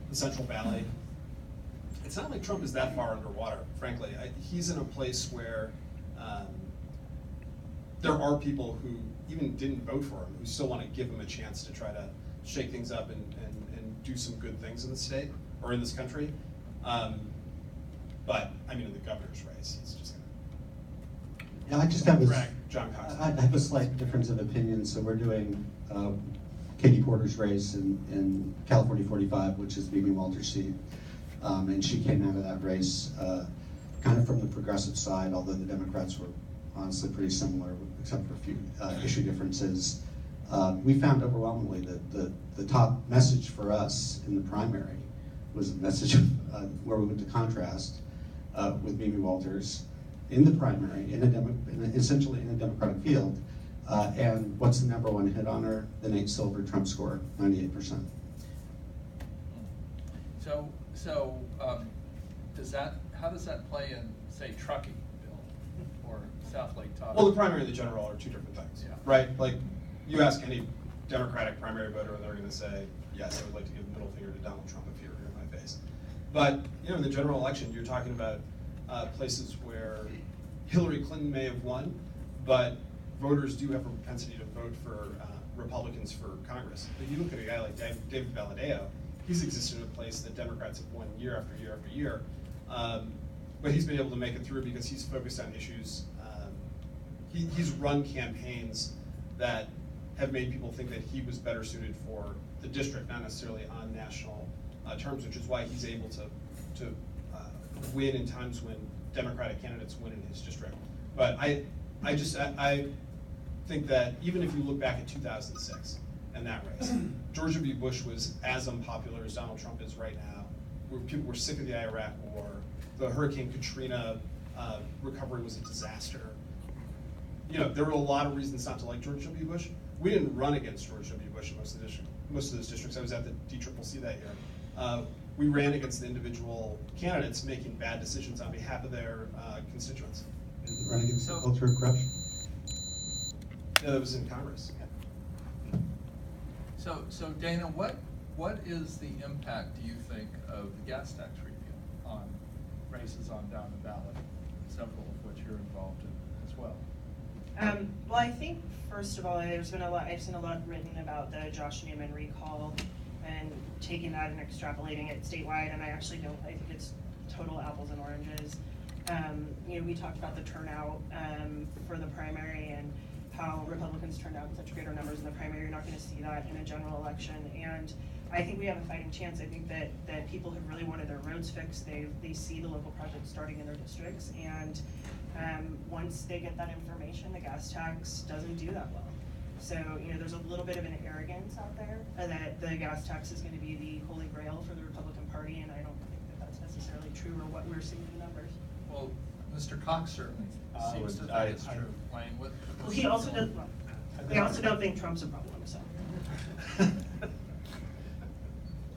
the Central Valley. It's not like Trump is that far underwater, frankly. He's in a place where there are people who even didn't vote for him, who still want to give him a chance to try to shake things up and do some good things in the state, or in this country. But, I mean, in the governor's race, he's just Yeah, I just have drag John Cox. I have a slight difference of opinion. So we're doing Katie Porter's race in California 45, which is Mimi Walter's seat. And she came out of that race kind of from the progressive side, although the Democrats were honestly pretty similar, except for a few issue differences. We found overwhelmingly that the top message for us in the primary was a message where we went to contrast with Mimi Walters in the primary, essentially in a Democratic field. And what's the number one hit on her? The Nate Silver Trump score, 98%. So how does that play in, say, trucking, Bill, or South Lake Tahoe? Well, the primary and the general are two different things, Yeah. right? Like, you ask any Democratic primary voter, and they're going to say, yes, I would like to give the middle finger to Donald Trump if he were here in my face. But, you know, in the general election, you're talking about places where Hillary Clinton may have won, but voters do have a propensity to vote for Republicans for Congress. If you look at a guy like David Valadao, he's existed in a place that Democrats have won year after year after year. But he's been able to make it through because he's focused on issues. He's run campaigns that have made people think that he was better suited for the district, not necessarily on national terms, which is why he's able to win in times when Democratic candidates win in his district. But I think that even if you look back at 2006 and that race, George W. Bush was as unpopular as Donald Trump is right now. People were sick of the Iraq War. The Hurricane Katrina recovery was a disaster. You know, there were a lot of reasons not to like George W. Bush. We didn't run against George W. Bush in most of those districts. I was at the DCCC that year. We ran against the individual candidates making bad decisions on behalf of their constituents. Run against the culture of corruption? Yeah, that was in Congress. Yeah. So Dana, what is the impact, do you think, of the gas tax repeal on races on down the ballot, several of which you're involved in as well? Well, I think first of all, I've seen a lot written about the Josh Newman recall and taking that and extrapolating it statewide, and I think it's total apples and oranges. You know, we talked about the turnout for the primary and how Republicans turned out in such greater numbers in the primary. You're not going to see that in a general election, and I think we have a fighting chance. I think that people have really wanted their roads fixed. They see the local projects starting in their districts, and once they get that information, the gas tax doesn't do that well. So, you know, there's a little bit of an arrogance out there that the gas tax is going to be the holy grail for the Republican Party, and I don't think that that's necessarily true or what we're seeing in the numbers. Well, Mr. Cox certainly seems to think it's true. Playing with. Well, he also does. Well, we also don't think Trump's a problem. So.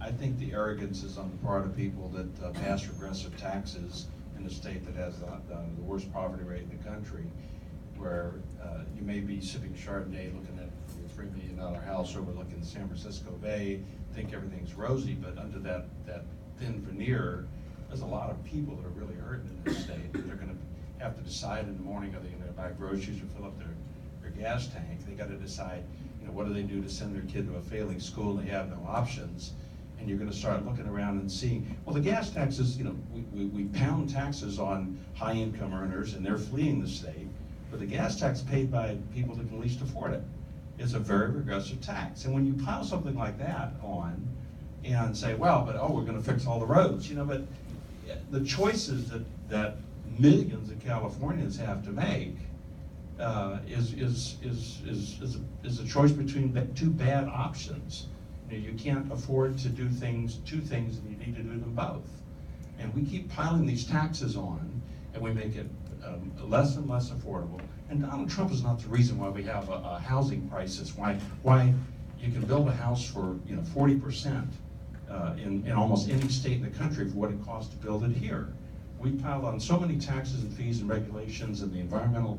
I think the arrogance is on the part of people that pass regressive taxes in a state that has the worst poverty rate in the country, where you may be sipping Chardonnay looking at your $3 million house overlooking the San Francisco Bay, think everything's rosy, but under that thin veneer, there's a lot of people that are really hurting in this state. They're going to have to decide in the morning, are they going to buy groceries or fill up their gas tank? They got to decide, you know, what do they do to send their kid to a failing school? They have no options. And you're going to start looking around and seeing, well, the gas taxes, you know, we pound taxes on high income earners and they're fleeing the state, but the gas tax paid by people that can least afford it. It's a very regressive tax. And when you pile something like that on and say, well, but we're going to fix all the roads, you know, but the choices that millions of Californians have to make is a choice between two bad options. You can't afford to do two things, and you need to do them both. And we keep piling these taxes on, and we make it less and less affordable. And Donald Trump is not the reason why we have a housing crisis. Why you can build a house for 40% in almost any state in the country for what it costs to build it here. We pile on so many taxes and fees and regulations, and the environmental.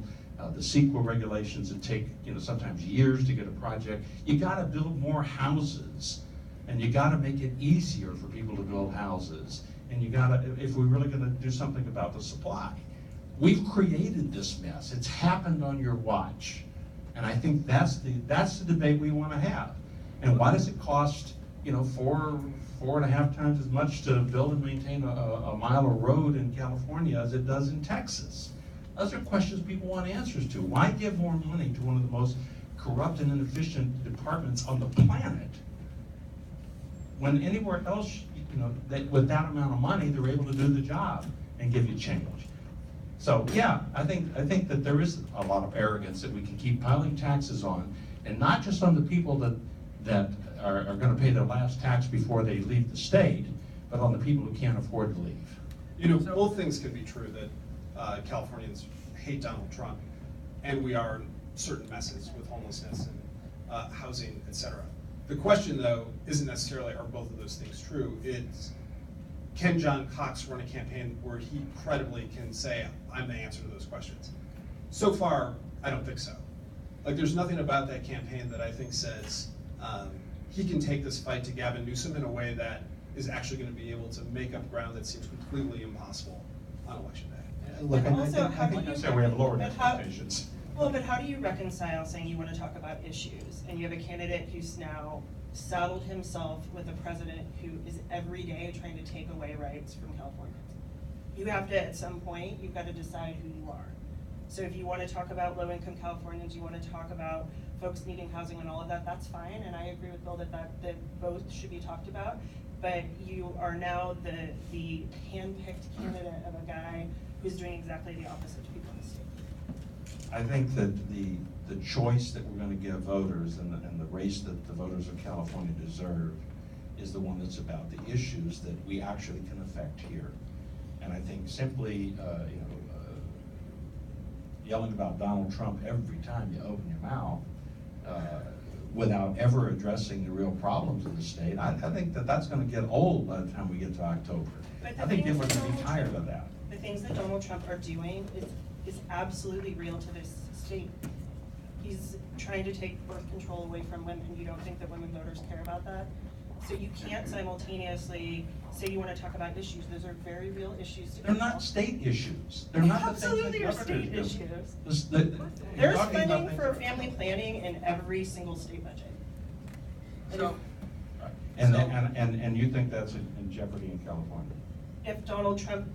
The CEQA regulations that take sometimes years to get a project. You got to build more houses And you gotta make it easier for people to build houses. And you gotta, if we're really gonna do something about the supply. We've created this mess. It's happened on your watch. And I think that's the debate we wanna have. And why does it cost, four and a half times as much to build and maintain a mile of road in California as it does in Texas? Those are questions people want answers to. Why give more money to one of the most corrupt and inefficient departments on the planet when anywhere else, with that amount of money, they're able to do the job and give you change? So yeah, I think that there is a lot of arrogance that we can keep piling taxes on, and not just on the people that are going to pay their last tax before they leave the state, but on the people who can't afford to leave. Both things can be true, that Californians hate Donald Trump, and we are in certain messes with homelessness and housing, et cetera. The question, though, isn't necessarily are both of those things true. It's, can John Cox run a campaign where he credibly can say, I'm the answer to those questions? So far, I don't think so. Like, there's nothing about that campaign that I think says he can take this fight to Gavin Newsom in a way that is actually going to be able to make up ground that seems completely impossible on Election Day. Look, And I also, think- how I do think you- So we have lowered but how- expectations. Well, but how do you reconcile saying you want to talk about issues, and you have a candidate who's now saddled himself with a president who is every day trying to take away rights from Californians? You have to, at some point, you've got to decide who you are. So if you want to talk about low-income Californians, you want to talk about folks needing housing and all of that, that's fine, and I agree with Bill that both should be talked about. But you are now the hand-picked candidate of a guy who's doing exactly the opposite to people in the state. I think that the choice that we're gonna give voters and the race that the voters of California deserve is the one that's about the issues that we actually can affect here. And I think simply, yelling about Donald Trump every time you open your mouth, without ever addressing the real problems of the state, I think that's gonna get old by the time we get to October. But the I think thing people is are gonna be Donald tired Trump- of that. The things that Donald Trump are doing is absolutely real to this state. He's trying to take birth control away from women. You don't think that women voters care about that? So you can't simultaneously say you want to talk about issues. Those are very real issues to They're people. not state issues. They're not the things that Absolutely are governors state do. issues. You're There's talking about funding things for that- family planning in every single state budget. So, And you think that's in jeopardy in California? If Donald Trump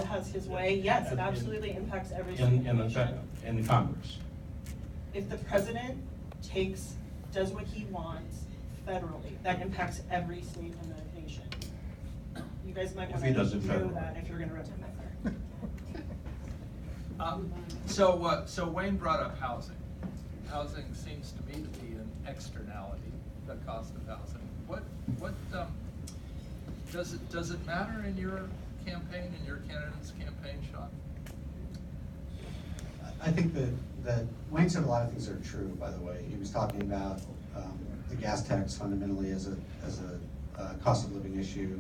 has his way, yes, it absolutely impacts every state. In Congress? If the president does what he wants federally, that impacts every state in the nation. You guys might If want he to does it know federally. that if you're gonna run for so Wayne brought up housing. Housing seems to me to be an externality, the cost of housing. What does it matter in your campaign, in your candidate's campaign, Sean? I think that Wayne said a lot of things that are true, by the way. He was talking about the gas tax fundamentally as a cost of living issue.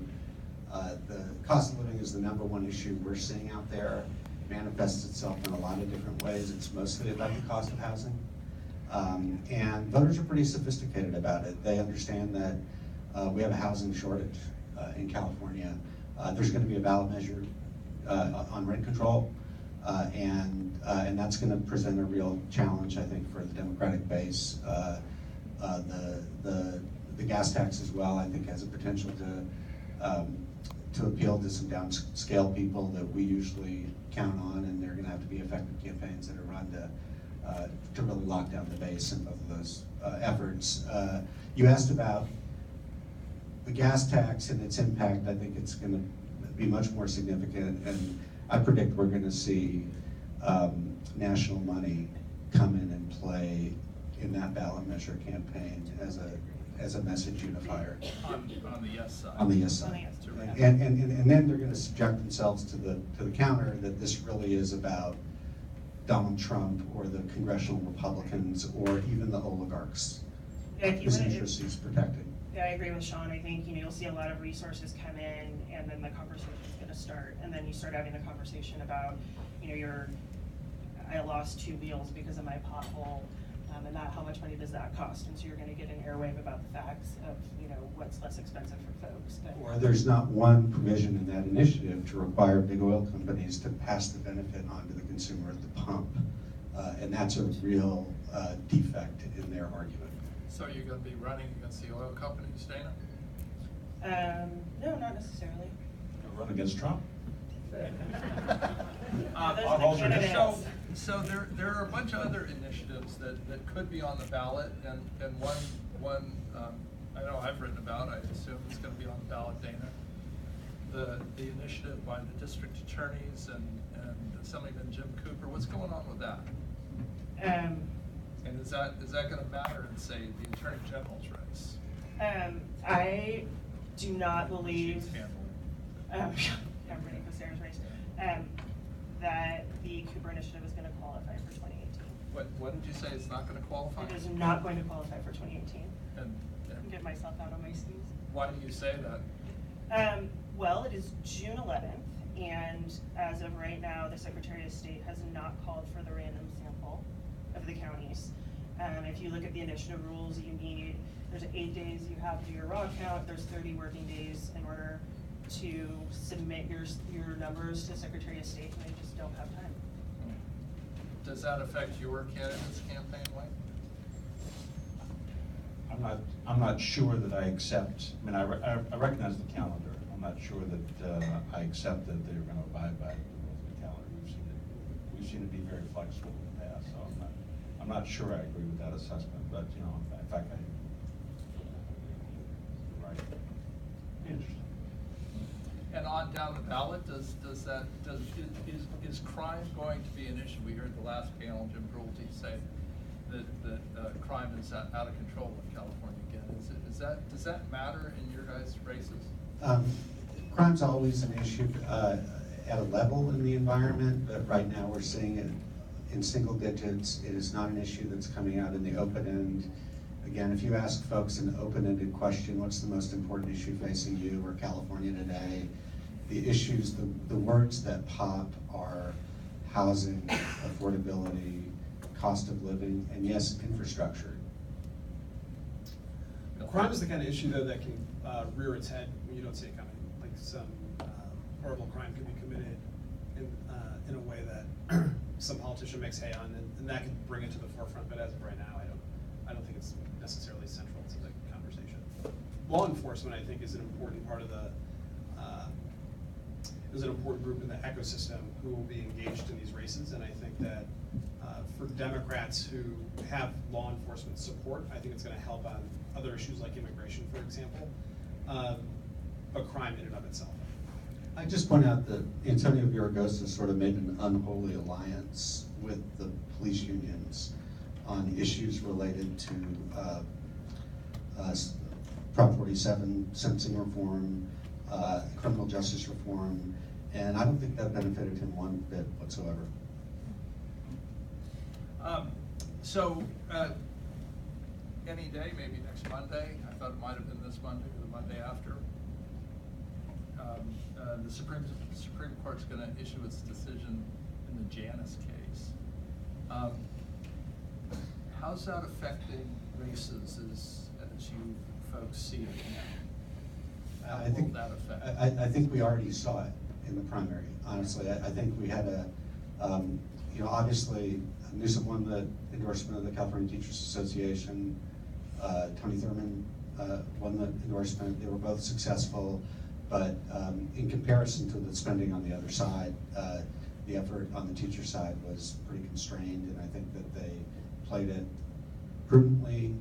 The cost of living is the #1 issue we're seeing out there. It manifests itself in a lot of different ways. It's mostly about the cost of housing. And voters are pretty sophisticated about it. They understand that we have a housing shortage in California. There's going to be a ballot measure on rent control. And that's going to present a real challenge, I think, for the Democratic base. The gas tax as well, I think, has a potential to appeal to some downscale people that we usually count on, and they're going to have to be effective campaigns that are run to really lock down the base in both of those efforts. You asked about the gas tax and its impact. I think it's going to be much more significant, and I predict we're going to see national money come in and play in that ballot measure campaign as a message unifier On the yes side. on the yes On the side. yes side. And then they're going to subject themselves to the counter that this really is about Donald Trump or the congressional Republicans or even the oligarchs Yeah, if you whose wanna- interests he's protecting. Yeah, I agree with Sean. I think, you'll see a lot of resources come in, and then the conversation's gonna start. And then you start having the conversation about, I lost 2 wheels because of my pothole. And that, how much money does that cost? And so you're gonna get an airwave about the facts of, you know, what's less expensive for folks, but. Or there's not one provision in that initiative to require big oil companies to pass the benefit on to the consumer at the pump. And that's a real defect in their argument. So you're gonna be running against the oil companies, Dana? No, not necessarily. Run against Trump. Those Uh, are the potholes are candidates. So there are a bunch of other initiatives that could be on the ballot, and one, I know I've written about, I assume it's gonna be on the ballot, Dana. The initiative by the district attorneys and Assemblyman Jim Cooper, what's going on with that? And is that gonna matter in, say, the Attorney General's race? I do not believe, She's handling I'm running for Sarah's race, that the Cooper initiative is gonna qualify for 2018. it. What did you say, it's not gonna qualify? It is not going to qualify for 2018. And Get myself out on my skis. why do you say that? Well, it is June 11th, and as of right now, the Secretary of State has not called for the random sample of the counties. If you look at the initiative rules, there's 8 days you have to do your raw count, there's 30 working days in order to submit your numbers to Secretary of State, and they just don't have time. Does that affect your candidate's campaign, Wayne? I'm not sure that I accept, I mean, I recognize the calendar. I'm not sure that I accept that they're gonna abide by the calendar. We've seen it be very flexible in the past, so I'm not sure I agree with that assessment, but, you know, in fact, you're right. Interesting. And on down the ballot, is crime going to be an issue? We heard the last panel, Jim Brulte, say that crime is out of control in California again. Does that matter in your guys' races? Crime's always an issue at a level in the environment, but right now we're seeing it in single digits. It is not an issue that's coming out in the open end. Again, if you ask folks an open-ended question, what's the most important issue facing you or California today? The issues, the words that pop are housing, affordability, cost of living, and yes, infrastructure. Crime is the kind of issue, though, that can rear its head when you don't see it coming. Like some horrible crime can be committed in a way that some politician makes hay on, and that can bring it to the forefront. But as of right now, I don't think it's necessarily central to the conversation. Law enforcement, I think, is an important part of is an important group in the ecosystem who will be engaged in these races, and I think that for Democrats who have law enforcement support, I think it's going to help on other issues like immigration, for example, but crime in and of itself. I just point out that Antonio Villaraigosa sort of made an unholy alliance with the police unions on issues related to Prop 47, sentencing reform, criminal justice reform, and I don't think that benefited him one bit whatsoever. Any day, maybe next Monday, I thought it might have been this Monday or the Monday after, the Supreme Court's gonna issue its decision in the Janus case. How's that affecting races as you folks see it now? How will that affect? I think we already saw it in the primary, honestly. I think we had obviously Newsom won the endorsement of the California Teachers Association. Tony Thurmond won the endorsement. They were both successful, but in comparison to the spending on the other side, the effort on the teacher side was pretty constrained, and I think that they played it prudently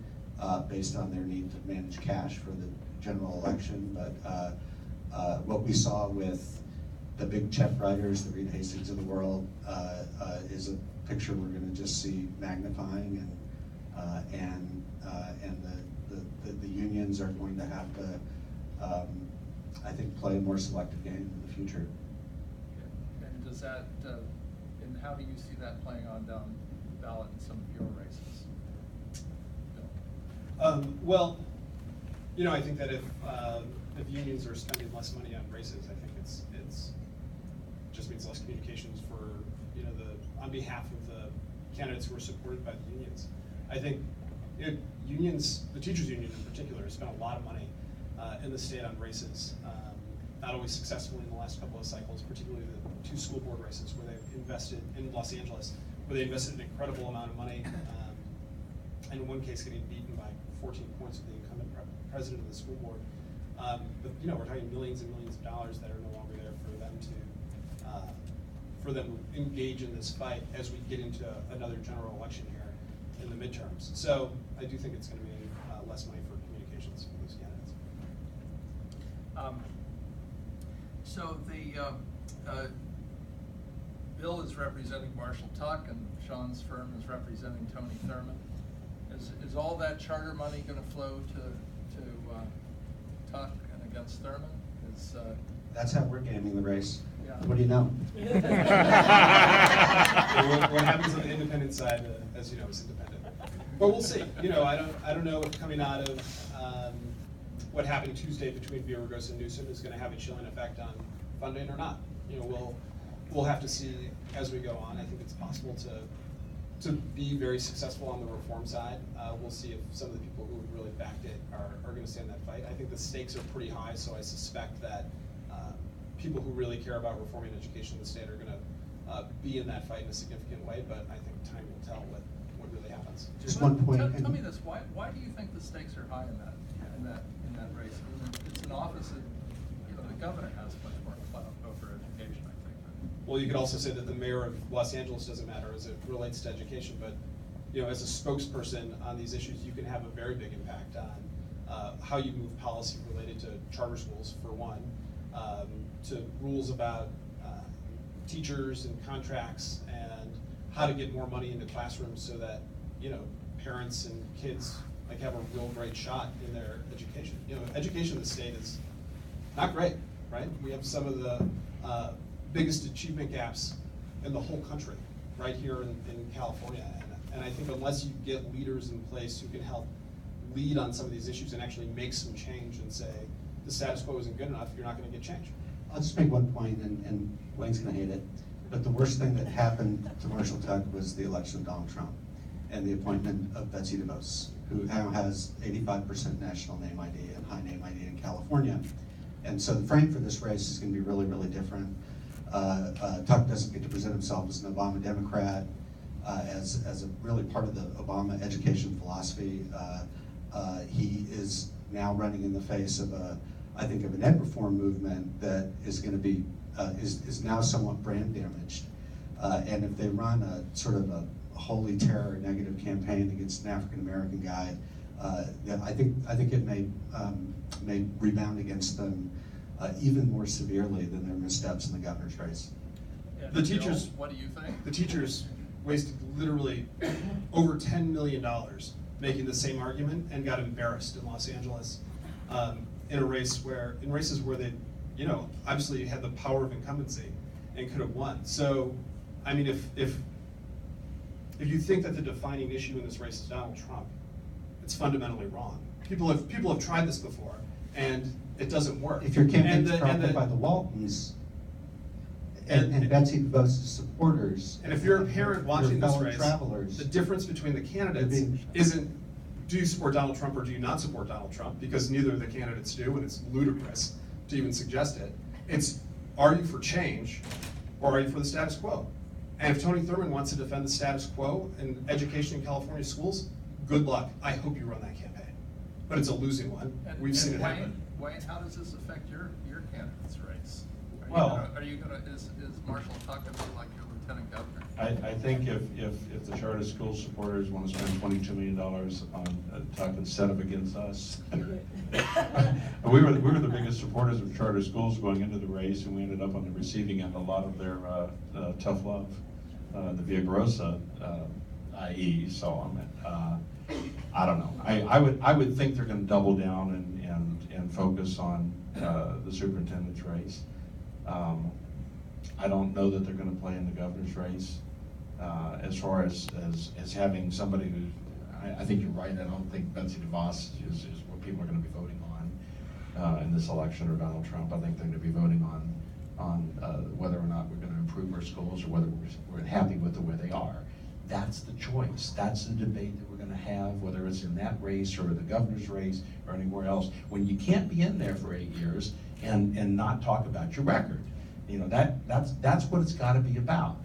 based on their need to manage cash for the general election. But what we saw with the big check writers, the Reed Hastings of the world, is a picture we're going to just see magnifying, and the unions are going to have to, I think, play a more selective game in the future. And does that, and how do you see that playing on down the ballot in some of your races? Bill? Well, I think that if unions are spending less money on races, I think it's just means less communications for on behalf of the candidates who are supported by the unions. I think unions, the teachers union in particular, has spent a lot of money in the state on races, not always successfully in the last couple of cycles, particularly the 2 school board races where they've invested in Los Angeles, where they invested an incredible amount of money, and in one case getting beaten by 14 points with the incumbent president of the school board. But we're talking millions and millions of dollars that are no longer there for them to engage in this fight as we get into another general election here in the midterms. So I do think it's going to mean less money for communications for those candidates. So the Bill is representing Marshall Tuck, and Sean's firm is representing Tony Thurmond. Is all that charter money going to flow to Tuck and against Thurmond? That's how we're gaming the race. Yeah. What do you know? What happens on the independent side, as you know, is independent. But we'll see. I don't know if coming out of what happened Tuesday between Villaraigosa and Newsom is going to have a chilling effect on funding or not. We'll have to see as we go on. I think it's possible to be very successful on the reform side. We'll see if some of the people who have really backed it are going to stand that fight. I think the stakes are pretty high, so I suspect that people who really care about reforming education in the state are going to be in that fight in a significant way, but I think time will tell what really happens. Just one point. Tell me this: why do you think the stakes are high in that race? I mean, it's an office that the governor has much more clout over education, I think. Well, you could also say that the mayor of Los Angeles doesn't matter as it relates to education, but as a spokesperson on these issues, you can have a very big impact on how you move policy related to charter schools, for one, to rules about teachers and contracts and how to get more money into classrooms so that parents and kids have a real great shot in their education. Education in the state is not great, right? We have some of the biggest achievement gaps in the whole country right here in California, and I think unless you get leaders in place who can help lead on some of these issues and actually make some change and say the status quo isn't good enough, you're not going to get change. I'll just make one point, and Wayne's going to hate it, but the worst thing that happened to Marshall Tuck was the election of Donald Trump and the appointment of Betsy DeVos, who now has 85% national name ID and high name ID in California. And so the frame for this race is going to be really, really different. Tuck doesn't get to present himself as an Obama Democrat, as a really part of the Obama education philosophy. He is now running in the face of I think of an ed reform movement that is going to be, is now somewhat brand damaged. And if they run a sort of a holy terror negative campaign against an African American guy, then I think it may rebound against them even more severely than their missteps in the governor's race. Yeah, The teachers. Bill, what do you think? The teachers wasted literally over $10 million making the same argument and got embarrassed in Los Angeles in races where they, obviously had the power of incumbency and could have won. So, I mean, if you think that the defining issue in this race is Donald Trump, it's fundamentally wrong. People have tried this before, and it doesn't work. If your campaign's prompted by the Waltons and Betsy DeVos' supporters, and if you're a parent watching this race, travelers, the difference between the candidates isn't do you support Donald Trump or do you not support Donald Trump, because neither of the candidates do, and it's ludicrous to even suggest it. It's, are you for change or are you for the status quo? And if Tony Thurmond wants to defend the status quo in education in California schools, good luck. I hope you run that campaign. But it's a losing one. We've seen it happen. Wayne, how does this affect your candidate's race? Is Marshall Tuck going to be like your lieutenant governor? I think if the charter school supporters want to spend $22 million on Tuck instead of against us. we were the biggest supporters of charter schools going into the race, and we ended up on the receiving end of a lot of their tough love. The Villaraigosa IE, so I don't know. I would think they're going to double down and focus on the superintendent's race. I don't know that they're going to play in the governor's race as far as having somebody who, I think you're right, I don't think Betsy DeVos is what people are going to be voting on in this election, or Donald Trump. I think they're going to be voting on whether or not we're going to improve our schools or whether we're happy with the way they are. that's the choice. That's the debate that we're gonna have, whether it's in that race or the governor's race or anywhere else. When you can't be in there for 8 years and not talk about your record. You know, that's what it's gotta be about.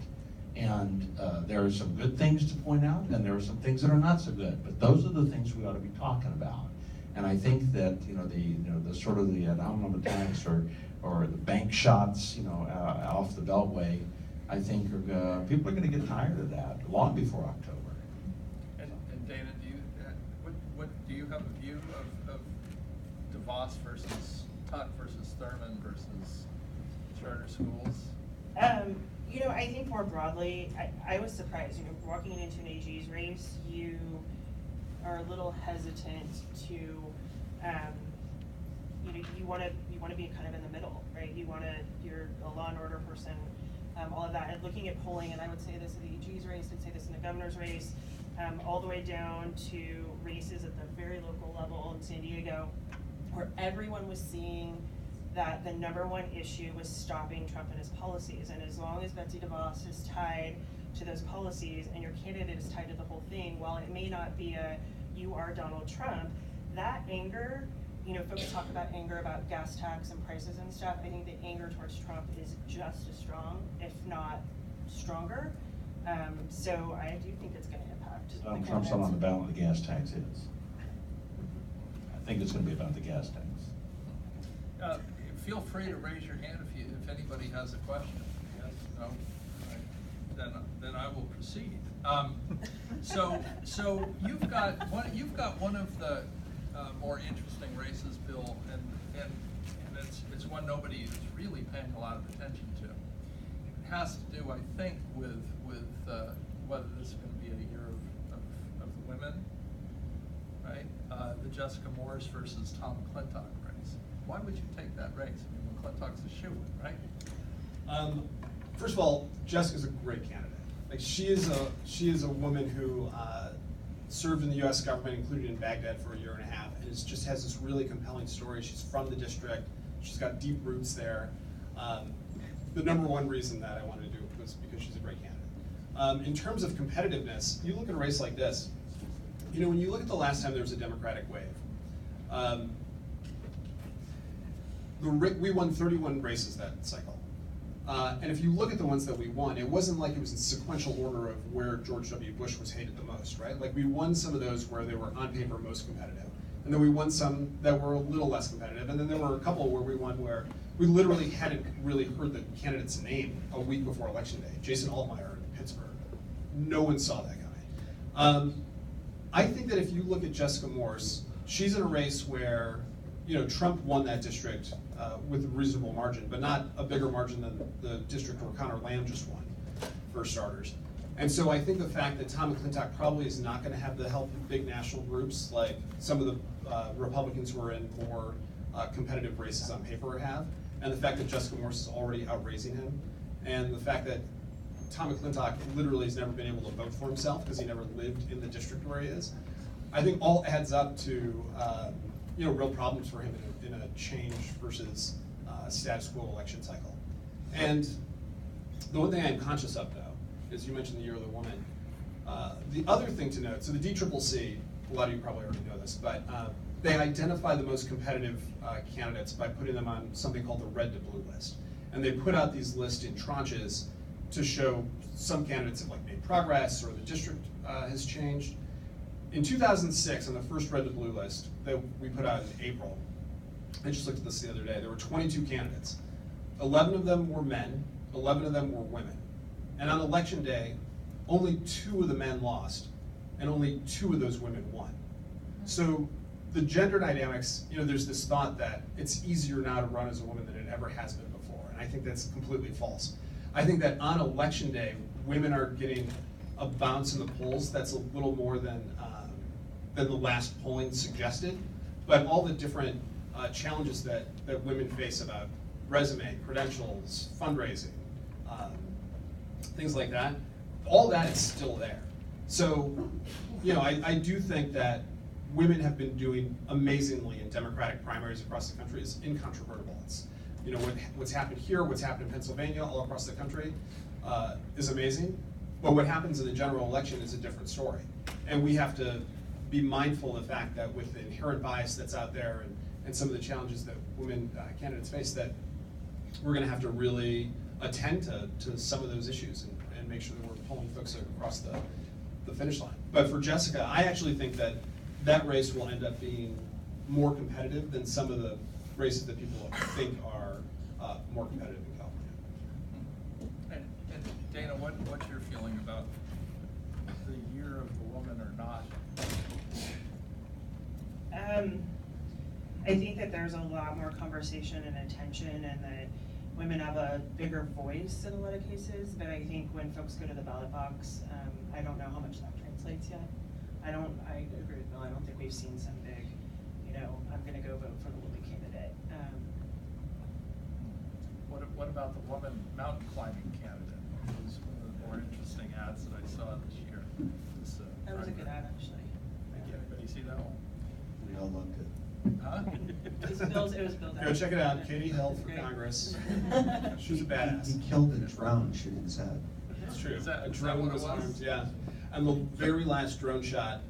And there are some good things to point out, and there are some things that are not so good. But those are the things we ought to be talking about. And I think that the sort of the domino attacks or the bank shots, off the Beltway, I think people are going to get tired of that long before October. And Dana, do you have a view of DeVos versus Tuck versus Thurman versus charter schools? I think more broadly, I was surprised, walking into an AG's race, you are a little hesitant to, you want to be kind of in the middle, right? You're a law and order person, all of that. And looking at polling, and I would say this in the AG's race, I'd say this in the governor's race, all the way down to races at the very local level in San Diego, where everyone was seeing that the #1 issue was stopping Trump and his policies. And as long as Betsy DeVos is tied to those policies and your candidate is tied to the whole thing, while it may not be you are Donald Trump, that anger, folks talk about anger about gas tax and prices and stuff. I think the anger towards Trump is just as strong, if not stronger. So I do think it's going to impact. Donald Trump's not on the ballot, the gas tax is. I think it's going to be about the gas tax. Feel free to raise your hand if anybody has a question. Yes, no, right. Then I will proceed. So you've got one of the more interesting races, Bill, and it's one nobody is really paying a lot of attention to. It has to do, I think, with whether this is going to be a year of the women, right? The Jessica Morris versus Tom McClintock race. Why would you take that race? I mean, McClintock's a shoo-in, right? First of all, Jessica's a great candidate. Like she is a woman who served in the U.S. government, including in Baghdad for 1.5 years, and just has this really compelling story. She's from the district. She's got deep roots there. The #1 reason that I wanted to do it was because she's a great candidate. In terms of competitiveness, you look at a race like this. When you look at the last time there was a Democratic wave, we won 31 races that cycle. And if you look at the ones that we won, it wasn't like it was in sequential order of where George W. Bush was hated the most, right? Like we won some of those where they were on paper most competitive. And then we won some that were a little less competitive. And then there were a couple where we won where we literally hadn't really heard the candidate's name a week before Election Day. Jason Altmaier in Pittsburgh. No one saw that guy. I think that if you look at Jessica Morse, she's in a race where Trump won that district with a reasonable margin, but not a bigger margin than the district where Conor Lamb just won, for starters. And so I think the fact that Tom McClintock probably is not going to have the help of big national groups like some of the Republicans who are in more competitive races on paper have, and the fact that Jessica Morse is already outraising him, and the fact that Tom McClintock literally has never been able to vote for himself because he never lived in the district where he is, I think all adds up to real problems for him in a change versus status quo election cycle. And the one thing I am conscious of, though, is you mentioned the Year of the Woman. The other thing to note, so the DCCC, a lot of you probably already know this, but they identify the most competitive candidates by putting them on something called the red to blue list. And they put out these lists in tranches to show some candidates have made progress or the district has changed. In 2006, on the first red to blue list that we put out in April, I just looked at this the other day, there were 22 candidates. 11 of them were men, 11 of them were women. And on election day, only 2 of the men lost, and only 2 of those women won. So the gender dynamics, there's this thought that it's easier now to run as a woman than it ever has been before, and I think that's completely false. I think that on election day, women are getting a bounce in the polls that's a little more than the last polling suggested, but all the different challenges that women face about resume, credentials, fundraising, things like that, all that is still there. So, I do think that women have been doing amazingly in Democratic primaries across the country. It's incontrovertible. It's, what's happened here, what's happened in Pennsylvania, all across the country, is amazing. But what happens in the general election is a different story. And we have to be mindful of the fact that with the inherent bias that's out there and some of the challenges that women candidates face, that we're gonna have to really attend to some of those issues and make sure that we're pulling folks across the finish line. But for Jessica, I actually think that that race will end up being more competitive than some of the races that people think are more competitive in California. And Dana, what's your feeling about the year of the woman or not? I think that there's a lot more conversation and attention, and that women have a bigger voice in a lot of cases, but I think when folks go to the ballot box, I don't know how much that translates yet. I agree with Bill, I don't think we've seen some big, I'm gonna go vote for the woman candidate. What about the woman mountain climbing candidate? It was one of the more interesting ads that I saw this year. That was a good ad, actually. Anybody see that one? We all loved it. Huh? It was Bill's ad. Go check it out, Katie Hill for Great. Congress. She's a badass. He killed a drone shooting his head. It's true. Is that A what drone it was was? armed, yeah. And the very last drone shot,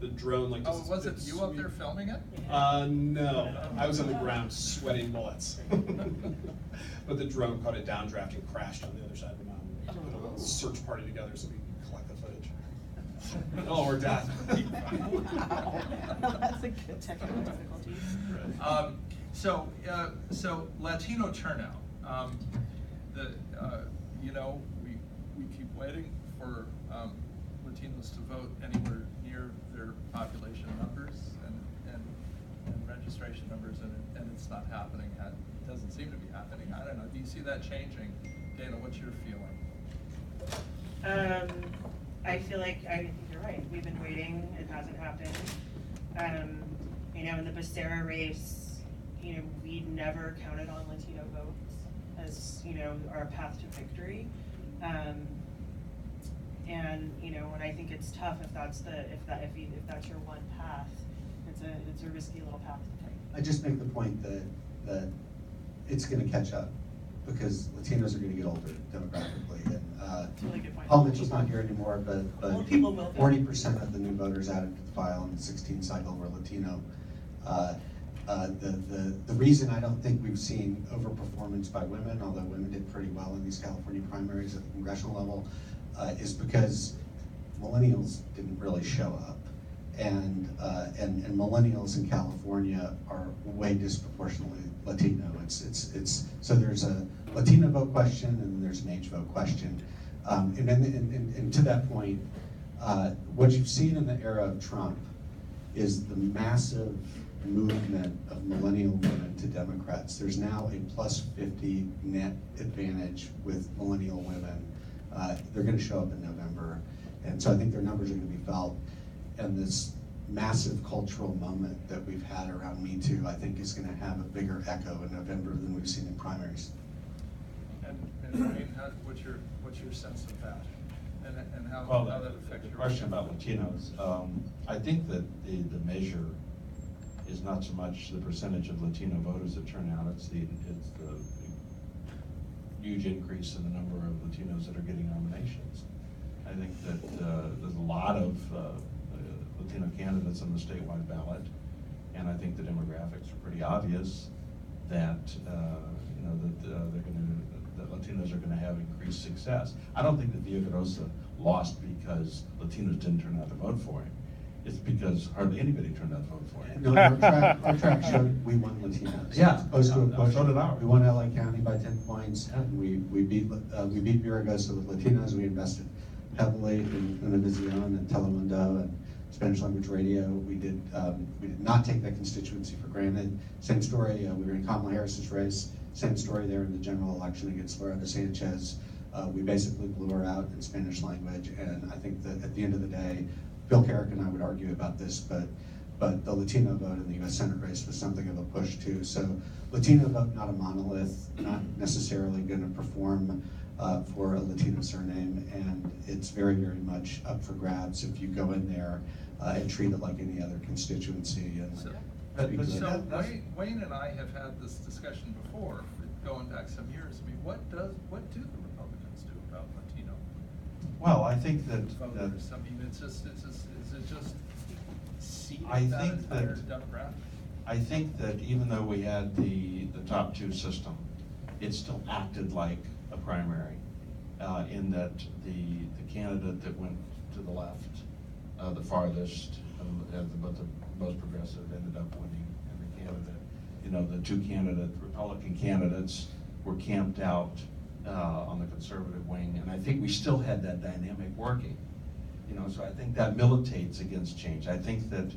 the drone like Oh, just. was it you up there filming it? No, I was on the ground sweating bullets. But the drone caught a downdraft and crashed on the other side of the mountain. We put a little search party together so we could collect the footage. Oh, we're dead. That's a good technical difficulty. So Latino turnout. We keep waiting for Latinos to vote anywhere near their population numbers and registration numbers, and it's not happening. It doesn't seem to be happening. I don't know. Do you see that changing? Dana, what's your feeling? I feel like, I think you're right, we've been waiting, it hasn't happened. In the Becerra race, we never counted on Latino votes as, our path to victory. And I think it's tough if that's your one path, it's a risky little path to take. I just make the point that it's gonna catch up, because Latinos are gonna get older demographically, and, That's a really good point. Paul Mitchell's not here anymore, but More people will be. 40% of the new voters added to the file in the 16 cycle were Latino. The reason I don't think we've seen overperformance by women, although women did pretty well in these California primaries at the congressional level, is because millennials didn't really show up. And millennials in California are way disproportionately Latino. So there's a Latino vote question and then there's an age vote question. And to that point, what you've seen in the era of Trump is the massive movement of millennial women to Democrats. There's now a plus 50 net advantage with millennial women. They're gonna show up in November. And so I think their numbers are gonna be felt. And this massive cultural moment that we've had around Me Too, I think is gonna have a bigger echo in November than we've seen in primaries. And Wayne, what's your sense of that? And how Well, that affects the your question about Latinos, I think that the measure is not so much the percentage of Latino voters that turn out, it's the huge increase in the number of Latinos that are getting nominations. I think that there's a lot of Latino candidates on the statewide ballot, and I think the demographics are pretty obvious that that Latinos are going to have increased success. I don't think that Villaraigosa lost because Latinos didn't turn out to vote for him. It's because hardly anybody turned out to vote for him. No, our track showed we won Latinos. Yeah, Opposed to a push. so did ours. We won LA County by 10 points. And we beat Villaraigosa with Latinos. We invested heavily in Univision and Telemundo and Spanish language radio. We did not take that constituency for granted. Same story. We were in Kamala Harris's race. Same story there in the general election against Loretta Sanchez. We basically blew her out in Spanish language, and I think that at the end of the day, Bill Carrick and I would argue about this, but the Latino vote in the U.S. Senate race was something of a push too. So Latino vote, not a monolith, not necessarily going to perform for a Latino surname, and it's very, very much up for grabs if you go in there and treat it like any other constituency. And So Wayne and I have had this discussion before, going back some years. I mean, what do the Republicans do about Latino Well, I think that, voters? I mean, is it just seeding I that think entire that- demographic? I think that even though we had the top two system, it still acted like a primary, in that the candidate that went to the left, the farthest, but the most progressive ended up winning, and the candidate, you know, the two Republican candidates were camped out on the conservative wing, and I think we still had that dynamic working. You know, so I think that militates against change. I think that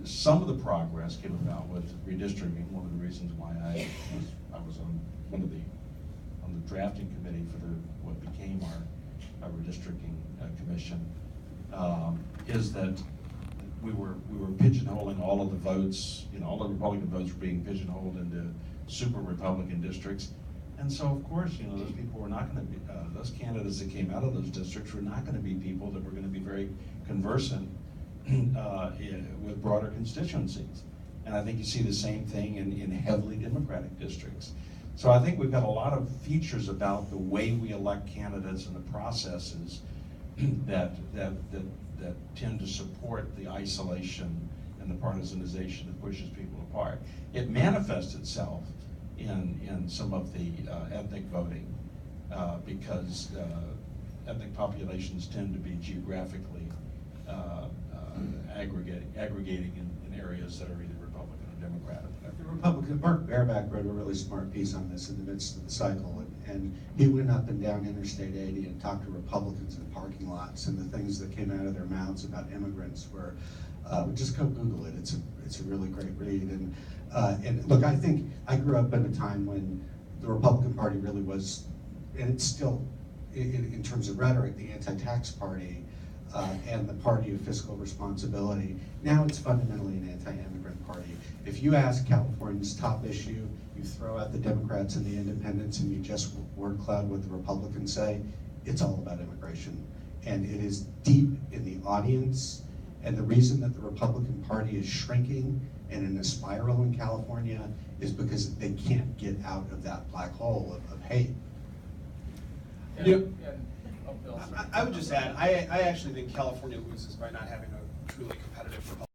some of the progress came about with redistricting. One of the reasons why I was on the drafting committee for what became our redistricting commission, is that we were pigeonholing all of the votes. You know, all the Republican votes were being pigeonholed into super Republican districts. And so, of course, you know, those people were not going to be, those candidates that came out of those districts were not going to be people that were going to be very conversant with broader constituencies. And I think you see the same thing in heavily Democratic districts. So I think we've got a lot of features about the way we elect candidates and the processes that tend to support the isolation and the partisanization that pushes people apart. It manifests itself in some of the ethnic voting, because ethnic populations tend to be geographically aggregating in areas that are either Republican or Democratic. The Republican, Mark Baerback wrote a really smart piece on this in the midst of the cycle, and he went up and down Interstate 80 and talked to Republicans in parking lots, and the things that came out of their mouths about immigrants were, just go Google it. It's a really great read. And look, I think I grew up in a time when the Republican Party really was, and it's still, in terms of rhetoric, the anti-tax party and the party of fiscal responsibility. Now it's fundamentally an anti-immigrant party. If you ask California's top issue, you throw out the Democrats and the independents and you just word cloud what the Republicans say, it's all about immigration. And it is deep in the audience. And the reason that the Republican Party is shrinking and in a spiral in California is because they can't get out of that black hole of hate. I would just add, I actually think California loses by not having a truly competitive Republican